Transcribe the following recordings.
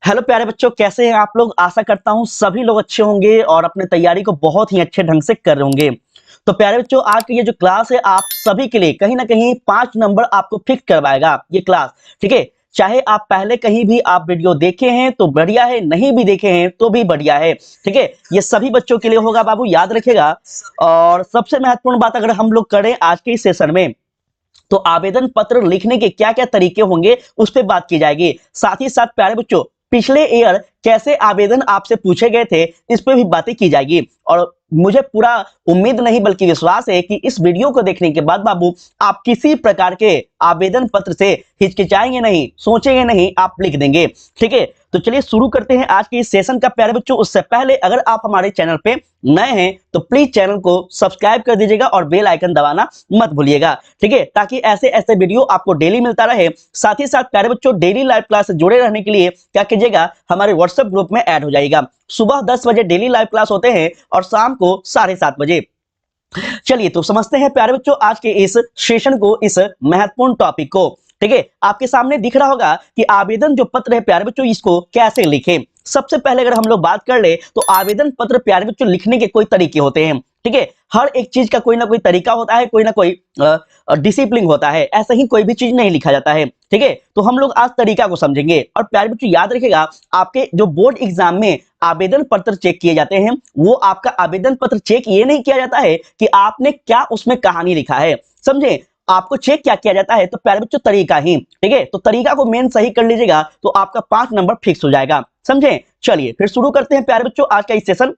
Hello प्यारे बच्चों, कैसे हैं आप लोग। आशा करता हूं सभी लोग अच्छे होंगे और अपने तैयारी को बहुत ही अच्छे ढंग से कर रहे होंगे। तो प्यारे बच्चों, आज की ये जो क्लास है आप सभी के लिए कहीं ना कहीं 5 नंबर आपको फिक्स करवाएगा ये क्लास। ठीक है, चाहे आप पहले कहीं भी आप वीडियो देखे हैं तो बढ़िया है, नहीं भी देखे हैं तो भी बढ़िया है। ठीक है, ये सभी बच्चों के लिए होगा बाबू, याद रखेगा। और सबसे महत्वपूर्ण बात अगर हम लोग करें आज के इस सेशन में, तो आवेदन पत्र लिखने के क्या क्या तरीके होंगे उस पर बात की जाएगी। साथ ही साथ प्यारे बच्चों, पिछले ईयर कैसे आवेदन आपसे पूछे गए थे इस पे भी बातें की जाएगी। और मुझे पूरा उम्मीद नहीं बल्कि विश्वास है कि इस वीडियो को देखने के बाद बाबू आप किसी प्रकार के आवेदन पत्र से हिचकिचाएंगे नहीं, सोचेंगे नहीं, आप लिख देंगे। ठीक है, तो चलिए शुरू करते हैं आज के इस सेशन का प्यारे बच्चों। उससे पहले अगर आप हमारे चैनल पे नए हैं तो प्लीज चैनल को सब्सक्राइब कर दीजिएगा और बेल आइकन दबाना मत भूलिएगा। ठीक है, ताकि ऐसे ऐसे वीडियो आपको डेली मिलता रहे। साथ ही साथ प्यारे बच्चों, डेली लाइव क्लास से जुड़े रहने के लिए क्या कीजिएगा, हमारे व्हाट्सएप ग्रुप में ऐड हो जाइएगा। सुबह 10 बजे डेली लाइव क्लास होते हैं और शाम को 7:30 बजे। चलिए तो समझते हैं प्यारे बच्चों आज के इस सेशन को, इस महत्वपूर्ण टॉपिक को। ठीक है, आपके सामने दिख रहा होगा कि आवेदन जो पत्र है प्यारे बच्चों इसको कैसे लिखें। सबसे पहले अगर हम लोग बात कर ले तो आवेदन पत्र प्यारे बच्चों लिखने के कोई तरीके होते हैं। ठीक है, हर एक चीज का कोई ना कोई तरीका होता है, कोई ना कोई डिसिप्लिन होता है। ऐसा ही कोई भी चीज नहीं लिखा जाता है। ठीक है, तो हम लोग आज तरीका को समझेंगे। और प्यारे बच्चों याद रखिएगा, आपके जो बोर्ड एग्जाम में आवेदन पत्र चेक किए जाते हैं, वो आपका आवेदन पत्र चेक ये नहीं किया जाता है कि आपने क्या उसमें कहानी लिखा है, समझे। आपको चेक क्या किया जाता है, तो प्यारे बच्चों तरीका ही। ठीक है, तो तरीका को मेन सही कर लीजिएगा तो आपका 5 नंबर फिक्स हो जाएगा, समझे। चलिए फिर शुरू करते हैं प्यारे बच्चों आज का इस सेशन।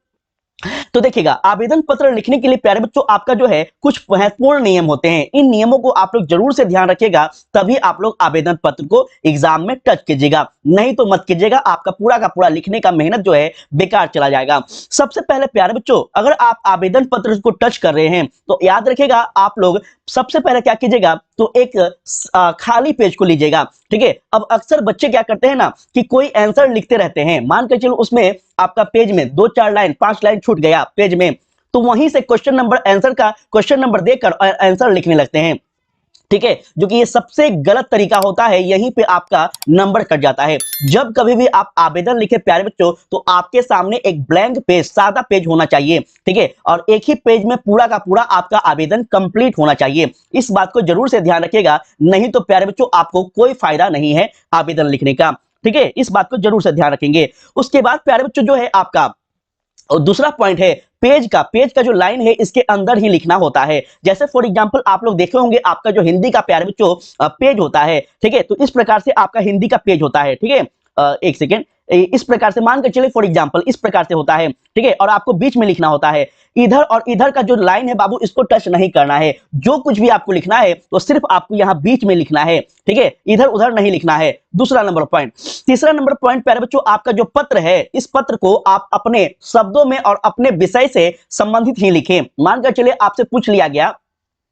तो देखिएगा, आवेदन पत्र लिखने के लिए प्यारे बच्चों आपका जो है कुछ महत्वपूर्ण नियम होते हैं। इन नियमों को आप लोग जरूर से ध्यान रखिएगा, तभी आप लोग आवेदन पत्र को एग्जाम में टच कीजिएगा, नहीं तो मत कीजिएगा। आपका पूरा का पूरा लिखने का मेहनत जो है बेकार चला जाएगा। सबसे पहले प्यारे बच्चों, अगर आप आवेदन पत्र को टच कर रहे हैं तो याद रखिएगा, आप लोग सबसे पहले क्या कीजिएगा, तो एक खाली पेज को लीजिएगा। ठीक है, अब अक्सर बच्चे क्या करते हैं ना कि कोई आंसर लिखते रहते हैं, मान के चलो उसमें आपका पेज में 2-4 लाइन 5 लाइन छूट गया पेज में, तो वहीं से क्वेश्चन नंबर आंसर का क्वेश्चन नंबर देकर आंसर लिखने लगते हैं। ठीक है, जो कि ये सबसे गलत तरीका होता है, यहीं पे आपका नंबर कट जाता है। जब कभी भी आप आवेदन लिखे प्यारे बच्चों, तो आपके सामने एक ब्लैंक पेज, सादा पेज होना चाहिए। ठीक है, और एक ही पेज में पूरा का पूरा आपका आवेदन कंप्लीट होना चाहिए। इस बात को जरूर से ध्यान रखिएगा, नहीं तो प्यारे बच्चों आपको कोई फायदा नहीं है आवेदन लिखने का। ठीक है, इस बात को जरूर से ध्यान रखेंगे। उसके बाद प्यारे बच्चों जो है आपका और दूसरा पॉइंट है पेज का जो लाइन है इसके अंदर ही लिखना होता है। जैसे फॉर एग्जांपल आप लोग देखे होंगे, आपका जो हिंदी का प्यारे बच्चों पेज होता है। ठीक है, तो इस प्रकार से आपका हिंदी का पेज होता है। ठीक है, एक सेकेंड, इस प्रकार से मान के चले फॉर एग्जांपल इस प्रकार से होता है। ठीक है, और आपको बीच में लिखना होता है। इधर और इधर का जो लाइन है बाबू, इसको टच नहीं करना है। जो कुछ भी आपको लिखना है तो सिर्फ आपको यहाँ बीच में लिखना है। ठीक है, इधर उधर नहीं लिखना है। दूसरा नंबर पॉइंट। तीसरा नंबर पॉइंट प्यारे बच्चों, आपका जो पत्र है इस पत्र को आप अपने शब्दों में और अपने विषय से संबंधित ही लिखें। मानकर चलिए आपसे पूछ लिया गया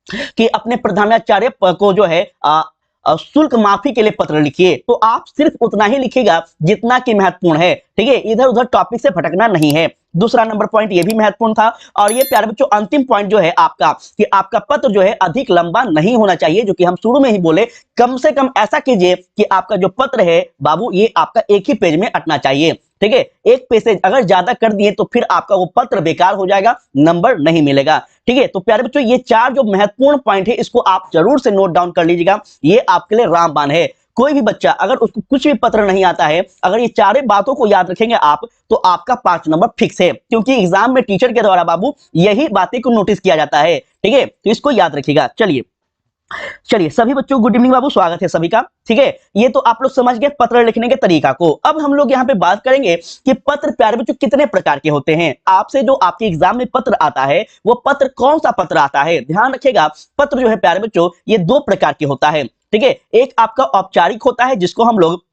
कि अपने प्रधानाचार्य को जो है शुल्क माफी के लिए पत्र लिखिए, तो आप सिर्फ उतना ही लिखिएगा जितना कि महत्वपूर्ण है। ठीक है, इधर उधर टॉपिक से भटकना नहीं है। दूसरा नंबर पॉइंट ये भी महत्वपूर्ण था। और ये प्यारे बच्चों अंतिम पॉइंट जो है आपका, कि आपका पत्र जो है अधिक लंबा नहीं होना चाहिए, जो कि हम शुरू में ही बोले। कम से कम ऐसा कीजिए कि आपका जो पत्र है बाबू, ये आपका एक ही पेज में अटना चाहिए। ठीक है, एक पेज से अगर ज्यादा कर दिए तो फिर आपका वो पत्र बेकार हो जाएगा, नंबर नहीं मिलेगा। ठीक है, तो प्यारे बच्चों ये 4 जो महत्वपूर्ण पॉइंट है इसको आप जरूर से नोट डाउन कर लीजिएगा, ये आपके लिए रामबाण है। कोई भी बच्चा अगर उसको कुछ भी पत्र नहीं आता है, अगर ये 4 बातों को याद रखेंगे आप, तो आपका 5 नंबर फिक्स है। क्योंकि एग्जाम में टीचर के द्वारा बाबू यही बातें को नोटिस किया जाता है। ठीक है, तो इसको याद रखिएगा। चलिए सभी बच्चों गुड इवनिंग बाबू, स्वागत है सभी का। ठीक है, ये तो आप लोग समझ गए पत्र लिखने के तरीका को। अब हम लोग यहाँ पे बात करेंगे कि पत्र प्यारे बच्चों कितने प्रकार के होते हैं। आपसे जो आपके एग्जाम में पत्र आता है वो पत्र कौन सा पत्र आता है, ध्यान रखिएगा। पत्र जो है प्यारे बच्चों ये 2 प्रकार के होता है। ठीक है, एक आपका औपचारिक होता है जिसको हम लोग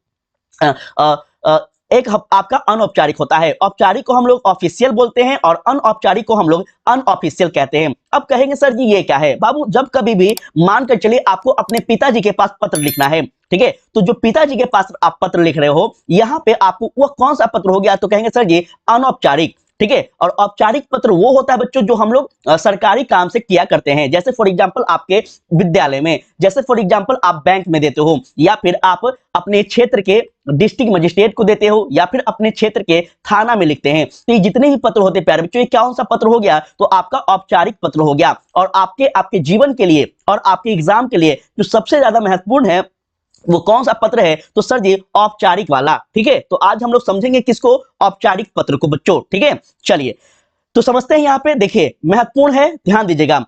एक आपका अनौपचारिक होता है। औपचारिक को हम लोग ऑफिशियल बोलते हैं और अनौपचारिक को हम लोग अनऑफिशियल कहते हैं। अब कहेंगे सर जी ये क्या है बाबू, जब कभी भी मानकर चलिए आपको अपने पिताजी के पास पत्र लिखना है। ठीक है, तो जो पिताजी के पास आप पत्र लिख रहे हो, यहाँ पे आपको वह कौन सा पत्र हो गया, तो कहेंगे सर जी अनौपचारिक। ठीक है। और औपचारिक पत्र वो होता है बच्चों जो हम लोग सरकारी काम से किया करते हैं, जैसे फॉर एग्जांपल आपके विद्यालय में, जैसे फॉर एग्जांपल आप बैंक में देते हो, या फिर आप अपने क्षेत्र के डिस्ट्रिक्ट मजिस्ट्रेट को देते हो, या फिर अपने क्षेत्र के थाना में लिखते हैं। तो ये जितने भी पत्र होते हैं प्यारे बच्चों, ये कौन सा पत्र हो गया, तो आपका औपचारिक पत्र हो गया। और आपके जीवन के लिए और आपके एग्जाम के लिए जो सबसे ज्यादा महत्वपूर्ण है वो कौन सा पत्र है, तो सर जी औपचारिक वाला। ठीक है, तो आज हम लोग समझेंगे किसको, औपचारिक पत्र को बच्चों। ठीक है, चलिए तो समझते हैं। यहां पे देखिए महत्वपूर्ण है, ध्यान दीजिएगा।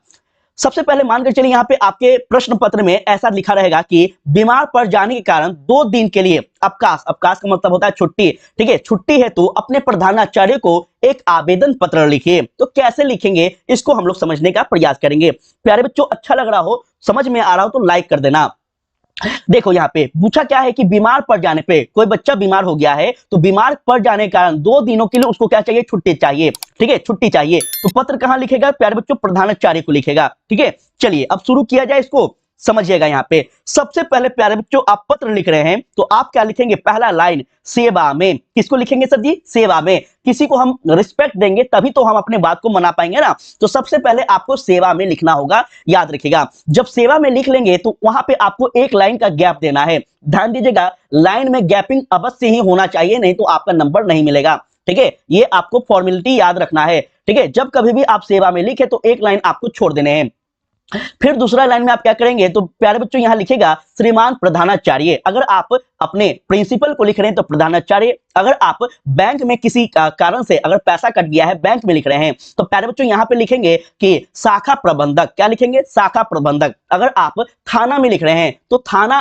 सबसे पहले मानकर चलिए यहाँ पे आपके प्रश्न पत्र में ऐसा लिखा रहेगा कि बीमार पड़ जाने के कारण 2 दिन के लिए अवकाश, अवकाश का मतलब होता है छुट्टी। ठीक है, छुट्टी है तो अपने प्रधानाचार्य को एक आवेदन पत्र लिखिए। तो कैसे लिखेंगे इसको हम लोग समझने का प्रयास करेंगे। प्यारे बच्चों अच्छा लग रहा हो, समझ में आ रहा हो तो लाइक कर देना। देखो यहाँ पे पूछा क्या है कि बीमार पड़ जाने पे, कोई बच्चा बीमार हो गया है तो बीमार पड़ जाने के कारण 2 दिनों के लिए उसको क्या चाहिए, छुट्टी चाहिए। ठीक है, छुट्टी चाहिए तो पत्र कहां लिखेगा प्यारे बच्चों, प्रधानाचार्य को लिखेगा। ठीक है, चलिए अब शुरू किया जाए इसको, समझिएगा। यहाँ पे सबसे पहले प्यारे बच्चों आप पत्र लिख रहे हैं तो आप क्या लिखेंगे, पहला लाइन सेवा में। किसको लिखेंगे सर जी, सेवा में। किसी को हम रिस्पेक्ट देंगे तभी तो हम अपने बात को मना पाएंगे ना, तो सबसे पहले आपको सेवा में लिखना होगा, याद रखिएगा। जब सेवा में लिख लेंगे तो वहां पे आपको एक लाइन का गैप देना है। ध्यान दीजिएगा, लाइन में गैपिंग अवश्य ही होना चाहिए, नहीं तो आपका नंबर नहीं मिलेगा। ठीक है, ये आपको फॉर्मेलिटी याद रखना है। ठीक है, जब कभी भी आप सेवा में लिखे तो एक लाइन आपको छोड़ देने हैं। फिर दूसरा लाइन में आप क्या करेंगे, तो प्यारे बच्चों यहां लिखेगा श्रीमान प्रधानाचार्य। अगर आप अपने प्रिंसिपल को लिख रहे हैं तो प्रधानाचार्य, अगर आप बैंक में किसी कारण से अगर पैसा कट गया है, बैंक में लिख रहे हैं तो प्यारे बच्चों यहां पे लिखेंगे कि शाखा प्रबंधक। क्या लिखेंगे, शाखा प्रबंधक। अगर आप थाना में लिख रहे हैं तो थाना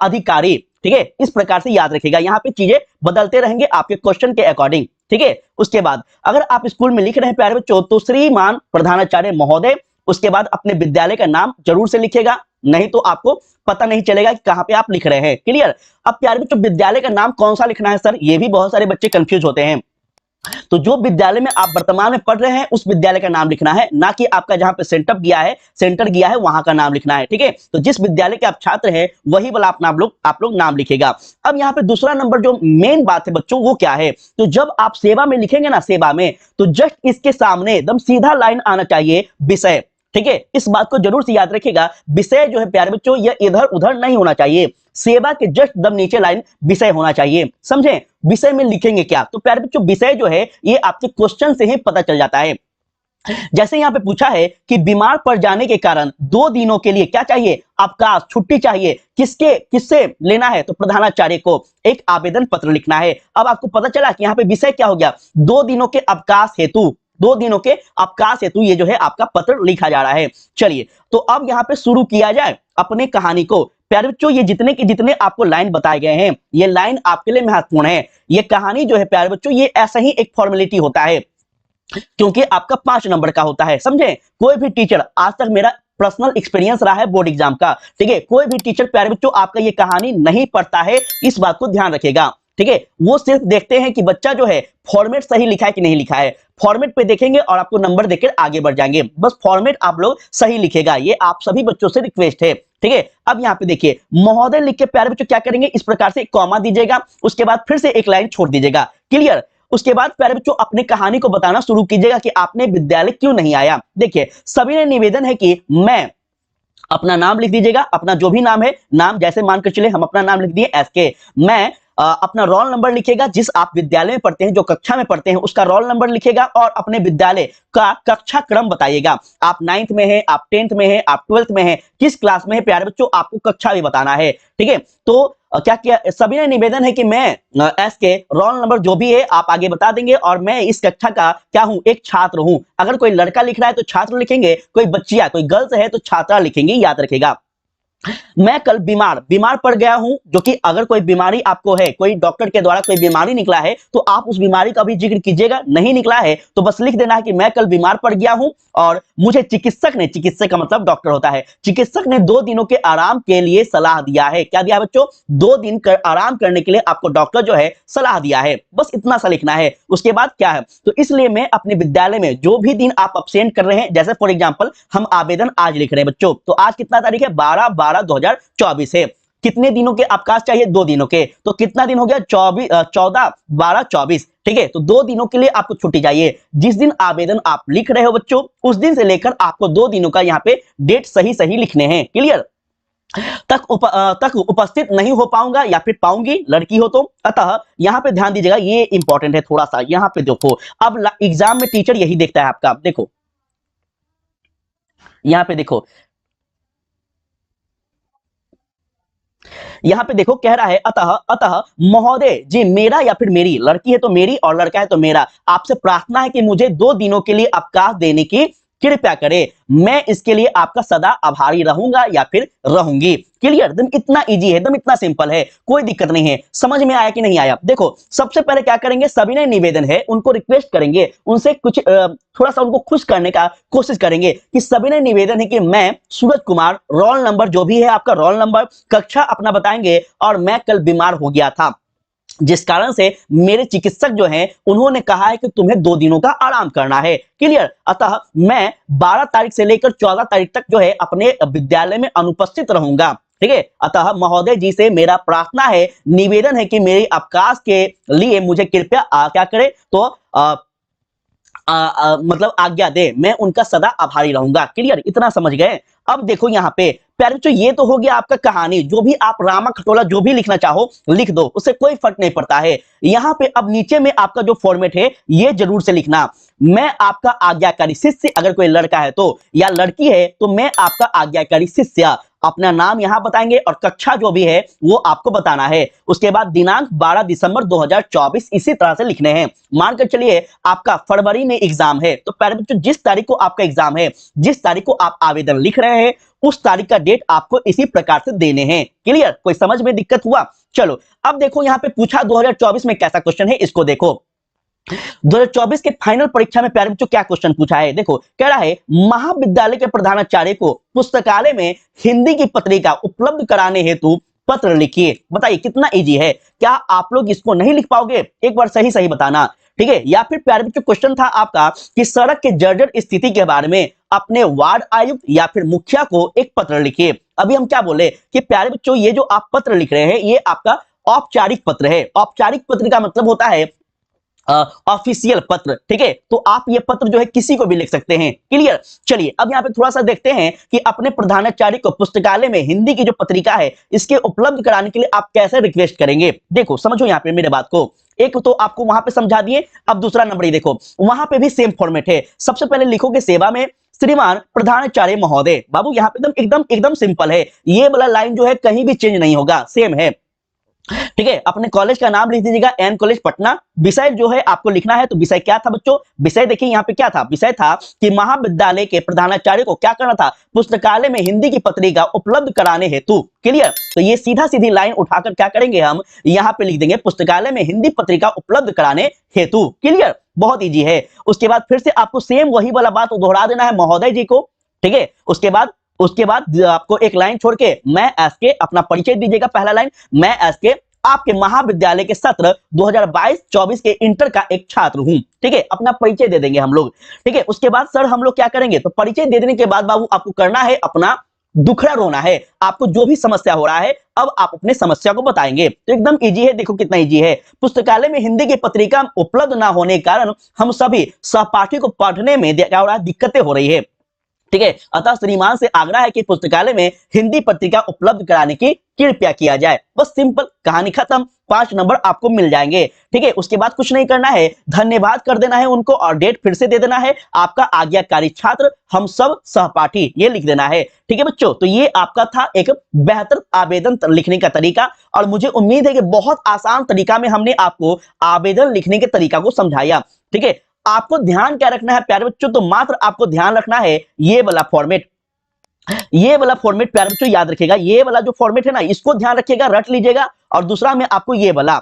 अधिकारी। ठीक है, इस प्रकार से याद रखिएगा, यहाँ पे चीजें बदलते रहेंगे आपके क्वेश्चन के अकॉर्डिंग। ठीक है, उसके बाद अगर आप स्कूल में लिख रहे हैं प्यारे बच्चों तो श्रीमान प्रधानाचार्य महोदय, उसके बाद अपने विद्यालय का नाम जरूर से लिखेगा, नहीं तो आपको पता नहीं चलेगा कि कहां पे आप लिख रहे हैं। क्लियर। अब प्यारे बच्चों विद्यालय का नाम कौन सा लिखना है सर, ये भी बहुत सारे बच्चे कंफ्यूज होते हैं। तो जो विद्यालय में आप वर्तमान में पढ़ रहे हैं उस विद्यालय का नाम लिखना है, ना कि आपका जहां पे सेंटर गया है वहां का नाम लिखना है। ठीक है, तो जिस विद्यालय के आप छात्र हैं वही वाला अपना आप लोग नाम लिखेगा। अब यहाँ पे दूसरा नंबर जो मेन बात है बच्चों वो क्या है, तो जब आप सेवा में लिखेंगे ना, सेवा में, तो जस्ट इसके सामने एकदम सीधा लाइन आना चाहिए विषय। ठीक है, इस बात को जरूर से याद रखिएगा, विषय जो है प्यारे बच्चों ये इधर उधर नहीं होना चाहिए, सेवा के जस्ट दम नीचे लाइन विषय होना चाहिए। समझे, विषय में लिखेंगे क्या, तो प्यारे बच्चों विषय जो है ये आपके क्वेश्चन से ही पता चल जाता है। जैसे यहां पे पूछा है कि बीमार पड़ जाने के कारण 2 दिनों के लिए क्या चाहिए, अवकाश, छुट्टी चाहिए। किससे लेना है, तो प्रधानाचार्य को एक आवेदन पत्र लिखना है। अब आपको पता चला कि यहाँ पे विषय क्या हो गया, 2 दिनों के अवकाश हेतु, 2 दिनों के अवकाश हेतु ये जो है आपका पत्र लिखा जा रहा है। चलिए तो अब यहाँ पे शुरू किया जाए अपने कहानी को। प्यारे बच्चों ये जितने के जितने आपको लाइन बताए गए हैं ये लाइन आपके लिए महत्वपूर्ण है। ये कहानी जो है प्यारे बच्चों ये ऐसा ही एक फॉर्मेलिटी होता है, क्योंकि आपका 5 नंबर का होता है। समझे, कोई भी टीचर, आज तक मेरा पर्सनल एक्सपीरियंस रहा है बोर्ड एग्जाम का, ठीक है, कोई भी टीचर प्यारे बच्चों आपका ये कहानी नहीं पढ़ता है, इस बात को ध्यान रखिएगा। ठीक है, वो सिर्फ देखते हैं कि बच्चा जो है फॉर्मेट सही लिखा है कि नहीं लिखा है, फॉर्मेट पे देखेंगे और आपको नंबर देकर आगे बढ़ जाएंगे। बस फॉर्मेट आप लोग सही लिखेगा, ये आप सभी बच्चों से रिक्वेस्ट है। ठीक है, अब यहाँ पे देखिए महोदय लिख के प्यारे बच्चों क्या करेंगे, इस प्रकार से कॉमा दीजिएगा, उसके बाद फिर से एक लाइन छोड़ दीजिएगा। क्लियर। उसके बाद प्यारे बच्चों अपने कहानी को बताना शुरू कीजिएगा कि आपने विद्यालय क्यों नहीं आया। देखिए सभी ने निवेदन है कि मैं, अपना नाम लिख दीजिएगा, अपना जो भी नाम है, नाम जैसे मानकर चले हम अपना नाम लिख दिए एसके, मैं अपना रोल नंबर लिखेगा, जिस आप विद्यालय में पढ़ते हैं, जो कक्षा में पढ़ते हैं उसका रोल नंबर लिखेगा, और अपने विद्यालय का कक्षा क्रम बताइएगा। आप 9th में है, आप 10th में है, आप 12th में है, किस क्लास में है प्यारे बच्चों आपको कक्षा भी बताना है। ठीक है, तो क्या क्या सभी ने निवेदन है कि मैं एस के रोल नंबर जो भी है आप आगे बता देंगे, और मैं इस कक्षा का क्या हूं, एक छात्र हूं। अगर कोई लड़का लिख रहा है तो छात्र लिखेंगे, कोई बच्चिया कोई गर्ल्स है तो छात्रा लिखेंगे, याद रखेगा। मैं कल बीमार पड़ गया हूं, जो कि अगर कोई बीमारी आपको है, कोई डॉक्टर के द्वारा कोई बीमारी निकला है तो आप उस बीमारी का भी जिक्र कीजिएगा, नहीं निकला है तो बस लिख देना है कि मैं कल बीमार पड़ गया हूं और मुझे चिकित्सक का मतलब डॉक्टर होता है, चिकित्सक ने 2 दिनों के आराम के लिए सलाह दिया है। क्या दिया बच्चों, 2 दिन आराम करने के लिए आपको डॉक्टर जो है सलाह दिया है, बस इतना सा लिखना है। उसके बाद क्या है, तो इसलिए मैं अपने विद्यालय में जो भी दिन आप अब्सेंट कर रहे हैं, जैसे फॉर एग्जांपल हम आवेदन आज लिख रहे हैं बच्चों, तो आज कितना तारीख है, 12/12/2024 है। कितने दिनों के अवकाश चाहिए, 2 दिनों के, तो कितना दिन हो गया, 14 12 24, ठीक है, तो 2 दिनों के लिए आपको छुट्टी चाहिए। जिस दिन आवेदन आप लिख रहे हो बच्चों, उस दिन से लेकर आपको 2 दिनों का यहाँ पे डेट सही सही लिखने हैं। क्लियर? तक उपस्थित नहीं हो पाऊंगा या फिर पाऊंगी, लड़की हो तो। अतः यहां पे ध्यान दीजिएगा, ये इंपॉर्टेंट है थोड़ा सा। यहां पे देखो, अब एग्जाम में टीचर यही देखता है आपका। देखो यहां पे देखो, यहां पे देखो कह रहा है अतः अतः महोदय जी, मेरा या फिर मेरी, लड़की है तो मेरी और लड़का है तो मेरा, आपसे प्रार्थना है कि मुझे 2 दिनों के लिए अवकाश देने की कृपया करें। मैं इसके लिए आपका सदा आभारी रहूंगा या फिर रहूंगी। क्लियर? एकदम इतना इजी है, एकदम इतना सिंपल है, कोई दिक्कत नहीं है। समझ में आया कि नहीं आया? देखो सबसे पहले क्या करेंगे, सभी ने निवेदन है, उनको रिक्वेस्ट करेंगे, उनसे कुछ थोड़ा सा उनको खुश करने का कोशिश करेंगे कि सभी ने निवेदन है कि मैं सूरज कुमार, रोल नंबर जो भी है आपका रोल नंबर, कक्षा अपना बताएंगे, और मैं कल बीमार हो गया था, जिस कारण से मेरे चिकित्सक जो हैं उन्होंने कहा है कि तुम्हें 2 दिनों का आराम करना है। क्लियर? अतः मैं 12 तारीख से लेकर 14 तारीख तक जो है अपने विद्यालय में अनुपस्थित रहूंगा। ठीक है? अतः महोदय जी से मेरा प्रार्थना है, निवेदन है कि मेरे अवकाश के लिए मुझे कृपया क्या करे, तो मतलब आज्ञा दे, मैं उनका सदा आभारी रहूंगा। क्लियर? इतना समझ गए? अब देखो यहाँ पे प्यारे बच्चों, ये तो हो गया आपका कहानी, जो भी आप रामा खटोला जो भी लिखना चाहो लिख दो, उससे कोई फर्क नहीं पड़ता है। यहाँ पे अब नीचे में आपका जो फॉर्मेट है ये जरूर से लिखना, मैं आपका आज्ञाकारी शिष्य, अगर कोई लड़का है तो, या लड़की है तो मैं आपका आज्ञाकारी शिष्य। अपना नाम यहां बताएंगे और कक्षा जो भी है वो आपको बताना है। उसके बाद दिनांक 12 दिसंबर 2024 इसी तरह से लिखने हैं। मानकर चलिए आपका फरवरी में एग्जाम है, तो प्यारे बच्चों जिस तारीख को आपका एग्जाम है, जिस तारीख को आप आवेदन लिख रहे हैं, उस तारीख का डेट आपको इसी प्रकार से देने हैं। क्लियर? कोई समझ में दिक्कत हुआ? चलो अब देखो यहाँ पे पूछा 2024 में कैसा क्वेश्चन है, इसको देखो। 2024 के फाइनल परीक्षा में प्यारे बच्चों क्या क्वेश्चन पूछा है, देखो कह रहा है महाविद्यालय के प्रधानाचार्य को पुस्तकालय में हिंदी की पत्रिका उपलब्ध कराने हेतु पत्र लिखिए। बताइए कितना इजी है, क्या आप लोग इसको नहीं लिख पाओगे? एक बार सही सही बताना। ठीक है? या फिर प्यारे बच्चों क्वेश्चन था आपका कि सड़क के जर्जर स्थिति के बारे में अपने वार्ड आयुक्त या फिर मुखिया को एक पत्र लिखिए। अभी हम क्या बोले कि प्यारे बच्चों ये जो आप पत्र लिख रहे हैं ये आपका औपचारिक पत्र है। औपचारिक पत्र का मतलब होता है ऑफिशियल पत्र। ठीक है? तो आप ये पत्र जो है किसी को भी लिख सकते हैं। क्लियर? चलिए अब यहाँ पे थोड़ा सा देखते हैं कि अपने प्रधानाचार्य को पुस्तकालय में हिंदी की जो पत्रिका है इसके उपलब्ध कराने के लिए आप कैसे रिक्वेस्ट करेंगे। देखो समझो यहाँ पे मेरे बात को, एक तो आपको वहां पे समझा दिए, अब दूसरा नंबर ही देखो, वहां पे भी सेम फॉर्मेट है। सबसे पहले लिखोगे सेवा में श्रीमान प्रधानाचार्य महोदय। बाबू यहाँ पे एकदम एकदम एकदम सिंपल है, ये वाला लाइन जो है कहीं भी चेंज नहीं होगा, सेम है। ठीक है? अपने कॉलेज का नाम लिख दीजिएगा, एन कॉलेज पटना। विषय जो है आपको लिखना है, तो विषय क्या था बच्चों? विषय देखिए यहाँ पे क्या था, विषय था कि महाविद्यालय के प्रधानाचार्य को क्या करना था, पुस्तकालय में हिंदी की पत्रिका उपलब्ध कराने हेतु। क्लियर? तो ये सीधा सीधी लाइन उठाकर क्या करेंगे, हम यहाँ पे लिख देंगे पुस्तकालय में हिंदी पत्रिका उपलब्ध कराने हेतु। क्लियर? बहुत ईजी है। उसके बाद फिर से आपको सेम वही वाला बात दोहरा देना है महोदय जी को। ठीक है? उसके बाद आपको एक लाइन छोड़ के मैं एस के अपना परिचय दीजिएगा। पहला लाइन, मैं एस के आपके महाविद्यालय के सत्र 2022-24 के इंटर का एक छात्र हूं। ठीक है? अपना परिचय दे देंगे हम लोग। ठीक है? उसके बाद सर हम लोग क्या करेंगे, तो परिचय दे देने के बाद बाबू आपको करना है अपना दुखड़ा रोना है। आपको जो भी समस्या हो रहा है अब आप अपने समस्या को बताएंगे। तो एकदम इजी है, देखो कितना इजी है। पुस्तकालय में हिंदी की पत्रिका उपलब्ध ना होने के कारण हम सभी सहपाठी को पढ़ने में क्या हो रहा है, दिक्कतें हो रही है। ठीक है? अतः श्रीमान से आग्रह है कि पुस्तकालय में हिंदी पत्रिका उपलब्ध कराने की कृपया किया जाए। बस सिंपल, कहानी खत्म, 5 नंबर आपको मिल जाएंगे। ठीक है? उसके बाद कुछ नहीं करना है, धन्यवाद कर देना है उनको और डेट फिर से दे देना है, आपका आज्ञाकारी छात्र, हम सब सहपाठी, ये लिख देना है। ठीक है बच्चों? तो ये आपका था एक बेहतर आवेदन लिखने का तरीका, और मुझे उम्मीद है कि बहुत आसान तरीका में हमने आपको आवेदन लिखने के तरीका को समझाया। ठीक है? आपको ध्यान क्या रखना है प्यारे बच्चों, तो मात्र आपको ध्यान रखना है ये वाला फॉर्मेट, ये वाला फॉर्मेट प्यारे बच्चों याद रखिएगा। ये वाला जो फॉर्मेट है ना, इसको ध्यान रखिएगा, रट लीजिएगा। और दूसरा में आपको ये वाला,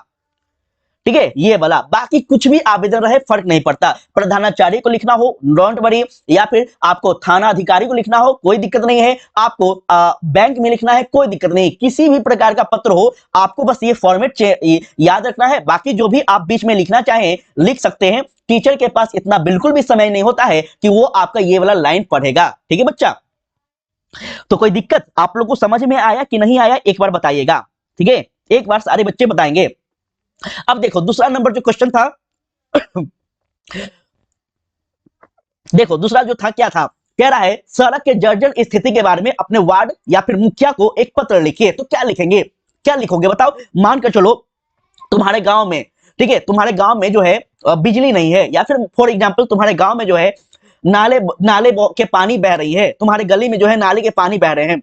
ठीक है, ये वाला, बाकी कुछ भी आवेदन रहे फर्क नहीं पड़ता। प्रधानाचार्य को लिखना हो डोंट वरी, या फिर आपको थाना अधिकारी को लिखना हो कोई दिक्कत नहीं है, आपको बैंक में लिखना है कोई दिक्कत नहीं, किसी भी प्रकार का पत्र हो आपको बस ये फॉर्मेट याद रखना है। बाकी जो भी आप बीच में लिखना चाहें लिख सकते हैं। टीचर के पास इतना बिल्कुल भी समय नहीं होता है कि वो आपका ये वाला लाइन पढ़ेगा। ठीक है बच्चा? तो कोई दिक्कत आप लोग को समझ में आया कि नहीं आया, एक बार बताइएगा। ठीक है? एक बार सारे बच्चे बताएंगे। अब देखो दूसरा नंबर जो क्वेश्चन था, देखो दूसरा जो था क्या था, कह रहा है सड़क के जर्जर स्थिति के बारे में अपने वार्ड या फिर मुखिया को एक पत्र लिखिए। तो क्या लिखेंगे, क्या लिखोगे बताओ। मान कर चलो तुम्हारे गांव में, ठीक है, तुम्हारे गांव में जो है बिजली नहीं है, या फिर फॉर एग्जांपल तुम्हारे गांव में जो है नाले नाले के पानी बह रही है, तुम्हारे गली में जो है नाले के पानी बह रहे हैं।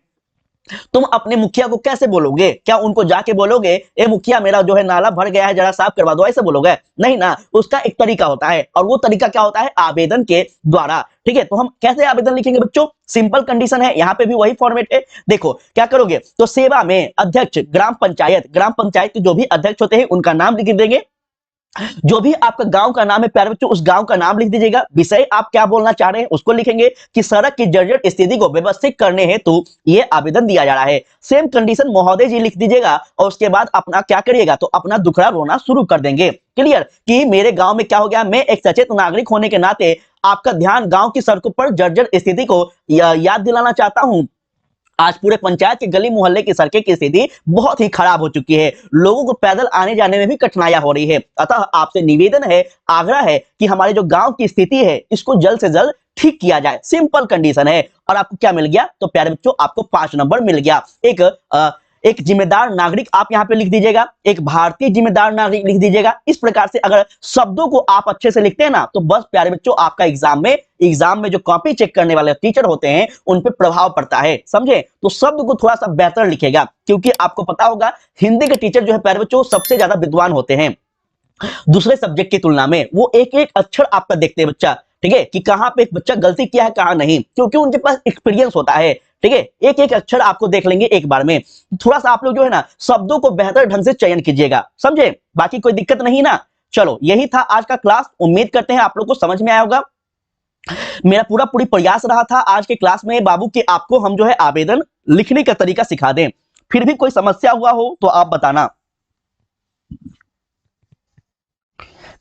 तुम अपने मुखिया को कैसे बोलोगे, क्या उनको जाके बोलोगे ए मुखिया मेरा जो है नाला भर गया है जरा साफ करवा दो, ऐसे बोलोगे? नहीं ना, उसका एक तरीका होता है, और वो तरीका क्या होता है, आवेदन के द्वारा। ठीक है, तो हम कैसे आवेदन लिखेंगे बच्चों, सिंपल कंडीशन है, यहाँ पे भी वही फॉर्मेट है। देखो क्या करोगे, तो सेवा में अध्यक्ष ग्राम पंचायत के जो भी अध्यक्ष होते हैं उनका नाम लिख देंगे। जो भी आपका गांव का नाम है प्यारे बच्चों, उस गांव का नाम लिख दीजिएगा। विषय आप क्या बोलना चाह रहे हैं उसको लिखेंगे कि सड़क की जर्जर स्थिति को व्यवस्थित करने हेतु ये आवेदन दिया जा रहा है। सेम कंडीशन महोदय जी लिख दीजिएगा, और उसके बाद अपना क्या करिएगा, तो अपना दुखड़ा रोना शुरू कर देंगे। क्लियर कि मेरे गांव में क्या हो गया, मैं एक सचेत नागरिक होने के नाते आपका ध्यान गांव की सड़कों पर जर्जर स्थिति को याद दिलाना चाहता हूं। आज पूरे पंचायत के गली मोहल्ले की सड़कें की स्थिति बहुत ही खराब हो चुकी है, लोगों को पैदल आने जाने में भी कठिनाइयां हो रही है। अतः आपसे निवेदन है, आग्रह है कि हमारे जो गांव की स्थिति है इसको जल्द से जल्द ठीक किया जाए। सिंपल कंडीशन है। और आपको क्या मिल गया, तो प्यारे बच्चों आपको 5 नंबर मिल गया। एक जिम्मेदार नागरिक आप यहाँ पे लिख दीजिएगा, एक भारतीय जिम्मेदार नागरिक लिख दीजिएगा। इस प्रकार से अगर शब्दों को आप अच्छे से लिखते हैं ना, तो बस प्यारे बच्चों आपका एग्जाम में जो कॉपी चेक करने वाले टीचर होते हैं उन पे प्रभाव पड़ता है, समझे। तो शब्द को थोड़ा सा बेहतर लिखेगा, क्योंकि आपको पता होगा हिंदी के टीचर जो है प्यारे बच्चों सबसे ज्यादा विद्वान होते हैं दूसरे सब्जेक्ट की तुलना में। वो एक एक अक्षर आपका देखते हैं बच्चा, ठीक है, कि कहां पे एक बच्चा गलती किया है कहां नहीं, क्योंकि उनके पास एक्सपीरियंस होता है। ठीक है, एक एक अक्षर आपको देख लेंगे एक बार में। थोड़ा सा आप लोग जो है ना शब्दों को बेहतर ढंग से चयन कीजिएगा, समझे। बाकी कोई दिक्कत नहीं ना। चलो यही था आज का क्लास, उम्मीद करते हैं आप लोग को समझ में आया होगा। मेरा पूरी प्रयास रहा था आज के क्लास में बाबू कि आपको हम जो है आवेदन लिखने का तरीका सिखा दें। फिर भी कोई समस्या हुआ हो तो आप बताना।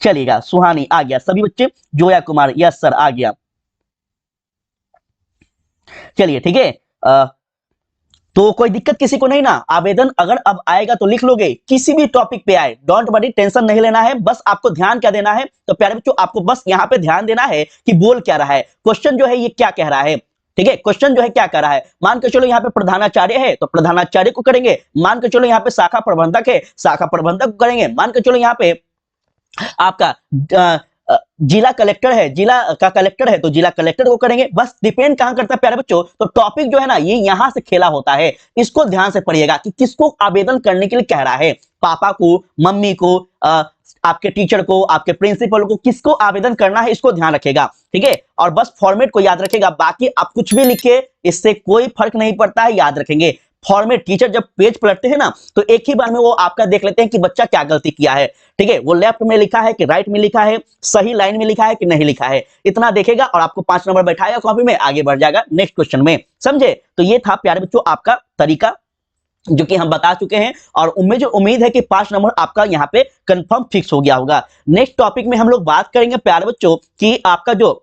चलिएगा, सुहानी आ गया, सभी बच्चे, जोया कुमार यस सर आ गया। चलिए ठीक है, तो कोई दिक्कत किसी को नहीं ना। आवेदन अगर अब आएगा तो लिख लोगे, किसी भी टॉपिक पे आए, डोंट वरी, टेंशन नहीं लेना है। बस आपको ध्यान क्या देना है, तो प्यारे बच्चों आपको बस यहाँ पे ध्यान देना है कि बोल क्या रहा है, क्वेश्चन जो है ये क्या कह रहा है। ठीक है, क्वेश्चन जो है क्या कर रहा है। मान के चलो यहाँ पे प्रधानाचार्य है तो प्रधानाचार्य को करेंगे, मान के चलो यहाँ पे शाखा प्रबंधक है, शाखा प्रबंधक को करेंगे, मान के चलो यहाँ पे आपका जिला कलेक्टर है, जिला का कलेक्टर है तो जिला कलेक्टर को करेंगे। बस डिपेंड कहां करता है प्यारे बच्चों, तो टॉपिक जो है ना ये यहां से खेला होता है। इसको ध्यान से पढ़िएगा कि किसको आवेदन करने के लिए कह रहा है, पापा को, मम्मी को, आपके टीचर को, आपके प्रिंसिपल को, किसको आवेदन करना है इसको ध्यान रखेगा। ठीक है, और बस फॉर्मेट को याद रखेगा, बाकी आप कुछ भी लिखिए इससे कोई फर्क नहीं पड़ता है, याद रखेंगे फॉर्मेट। टीचर जब पेज पलटते हैं ना तो एक ही बार में वो आपका देख लेते हैं कि बच्चा क्या गलती किया है। ठीक है, वो लेफ्ट में लिखा है कि राइट में लिखा है, सही लाइन में लिखा है कि नहीं लिखा है, इतना देखेगा और आपको 5 नंबर बैठाएगा कॉपी में, आगे बढ़ जाएगा नेक्स्ट क्वेश्चन में, समझे। तो ये था प्यारे बच्चों आपका तरीका जो कि हम बता चुके हैं, और उम्मीद है कि 5 नंबर आपका यहाँ पे कंफर्म फिक्स हो गया होगा। नेक्स्ट टॉपिक में हम लोग बात करेंगे प्यारे बच्चों कि आपका जो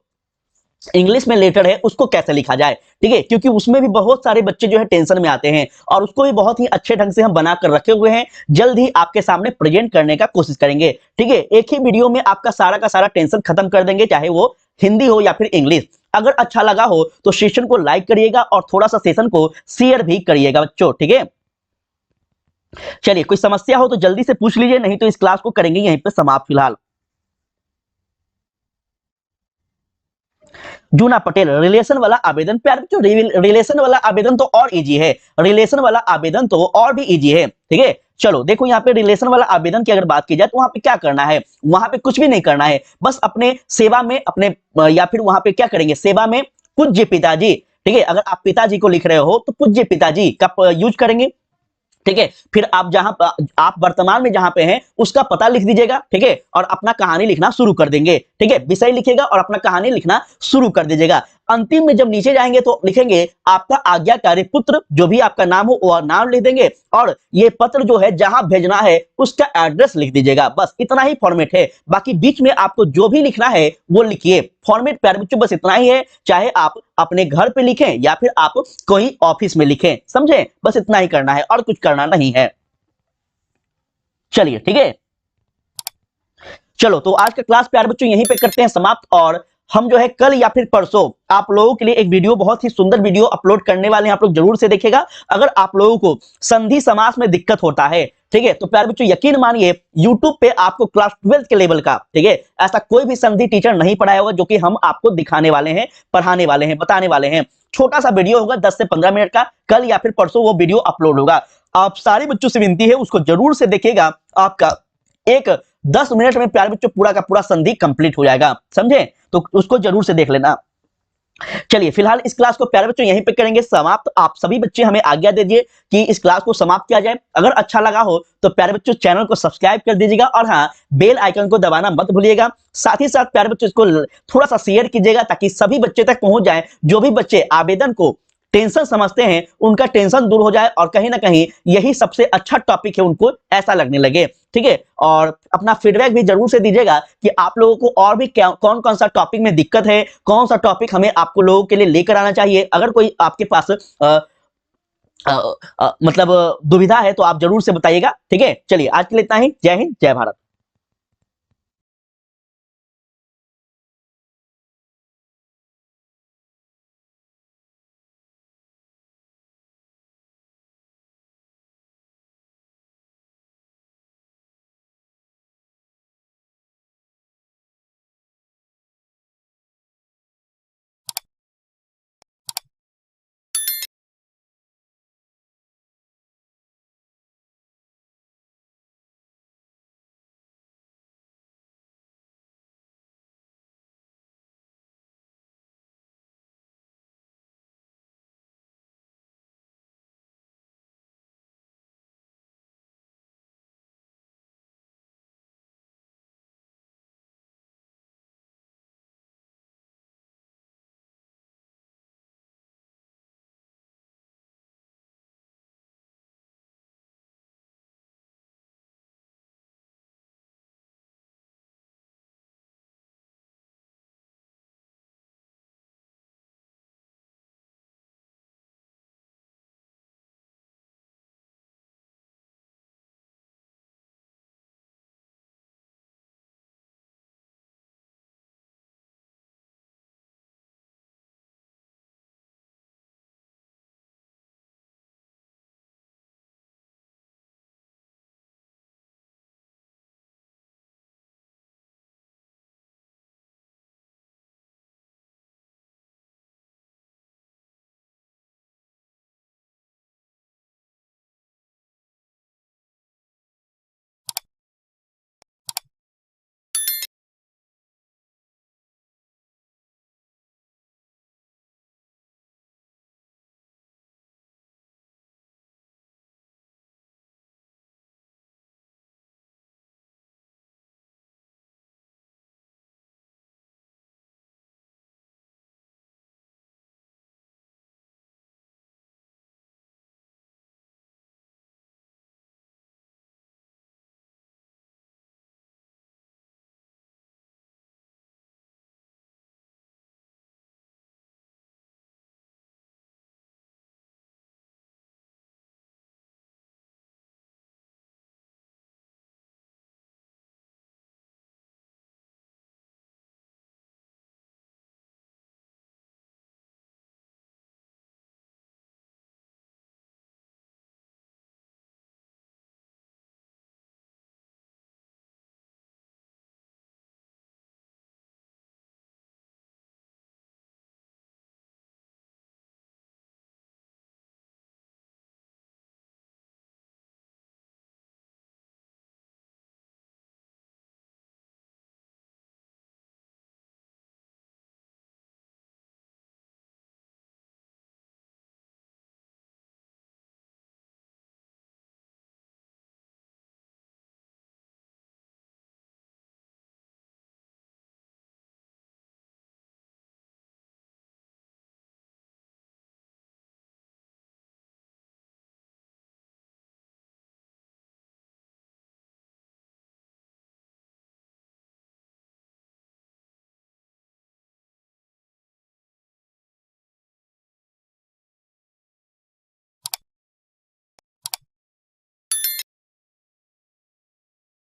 इंग्लिश में लेटर है उसको कैसे लिखा जाए। ठीक है, क्योंकि उसमें भी बहुत सारे बच्चे जो है टेंशन में आते हैं, और उसको भी बहुत ही अच्छे ढंग से हम बना कर रखे हुए हैं, जल्द ही आपके सामने प्रेजेंट करने का कोशिश करेंगे। ठीक है, एक ही वीडियो में आपका सारा का सारा टेंशन खत्म कर देंगे, चाहे वो हिंदी हो या फिर इंग्लिश। अगर अच्छा लगा हो तो सेशन को लाइक करिएगा और थोड़ा सा सेशन को शेयर भी करिएगा बच्चों, ठीक है। चलिए, कोई समस्या हो तो जल्दी से पूछ लीजिए, नहीं तो इस क्लास को करेंगे यहीं पे समाप्त फिलहाल। जूना पटेल, रिलेशन वाला आवेदन, प्यार बच्चों रिलेशन वाला आवेदन तो और इजी है, रिलेशन वाला आवेदन तो और भी इजी है। ठीक है, चलो देखो यहाँ पे रिलेशन वाला आवेदन की अगर बात की जाए तो वहां पे क्या करना है, वहां पे कुछ भी नहीं करना है, बस अपने सेवा में अपने या फिर वहां पे क्या करेंगे, सेवा में पूज्य पिताजी। ठीक है, अगर आप पिताजी को लिख रहे हो तो पूज्य पिताजी का यूज करेंगे। ठीक है, फिर आप आप वर्तमान में जहां पे हैं उसका पता लिख दीजिएगा। ठीक है, और अपना कहानी लिखना शुरू कर देंगे। ठीक है, विषय लिखेगा और अपना कहानी लिखना शुरू कर दीजिएगा। अंतिम में जब नीचे जाएंगे तो लिखेंगे आपका आज्ञाकारी पुत्र, जो भी आपका नाम हो वो नाम लिख देंगे, और ये पत्र जो है जहां भेजना है उसका एड्रेस लिख दीजिएगा। बस इतना ही फॉर्मेट है, बाकी बीच में आपको जो भी लिखना है वो लिखिए। फॉर्मेट प्यारे बच्चों बस इतना ही है, चाहे आप अपने घर पे लिखें या फिर आप कोई ऑफिस में लिखें, समझे, बस इतना ही करना है और कुछ करना नहीं है। चलिए ठीक है, चलो तो आज का क्लास प्यारे बच्चों यहीं पे करते हैं समाप्त, और हम जो है कल या फिर परसों आप लोगों के लिए एक वीडियो, बहुत ही सुंदर वीडियो अपलोड करने वाले हैं, आप लोग जरूर से देखिएगा। अगर आप लोगों को संधि समास में दिक्कत होता है, ठीक है, तो प्यारे बच्चों यकीन मानिए YouTube पे आपको क्लास 12 के लेवल का, ठीक है, ऐसा कोई भी संधि टीचर नहीं पढ़ाया होगा जो कि हम आपको दिखाने वाले हैं, पढ़ाने वाले हैं, बताने वाले हैं। छोटा सा वीडियो होगा 10 से 15 मिनट का, कल या फिर परसों वो वीडियो अपलोड होगा। आप सारे बच्चों से विनती है उसको जरूर से देखिएगा, आपका एक 10 मिनट में प्यारे बच्चों पूरा का पूरा संधि कंप्लीट हो जाएगा, समझे? तो उसको जरूर से देख लेना। चलिए फिलहाल इस क्लास को प्यारे बच्चों यहीं पे करेंगे समाप्त। आप सभी बच्चे हमें आज्ञा दीजिए कि इस क्लास को समाप्त किया जाए। अगर अच्छा लगा हो तो प्यारे बच्चों चैनल को सब्सक्राइब कर दीजिएगा, और हाँ, बेल आइकन को दबाना मत भूलिएगा। साथ ही साथ प्यारे बच्चों इसको थोड़ा सा शेयर कीजिएगा ताकि सभी बच्चे तक पहुंच जाए। जो भी बच्चे आवेदन को टेंशन समझते हैं उनका टेंशन दूर हो जाए, और कहीं ना कहीं यही सबसे अच्छा टॉपिक है, उनको ऐसा लगने लगे, ठीक है। और अपना फीडबैक भी जरूर से दीजिएगा कि आप लोगों को और भी कौन कौन सा टॉपिक में दिक्कत है, कौन सा टॉपिक हमें आपको लोगों के लिए लेकर आना चाहिए। अगर कोई आपके पास मतलब दुविधा है तो आप जरूर से बताइएगा, ठीक है। चलिए आज के लिए इतना ही। जय हिंद, जय भारत।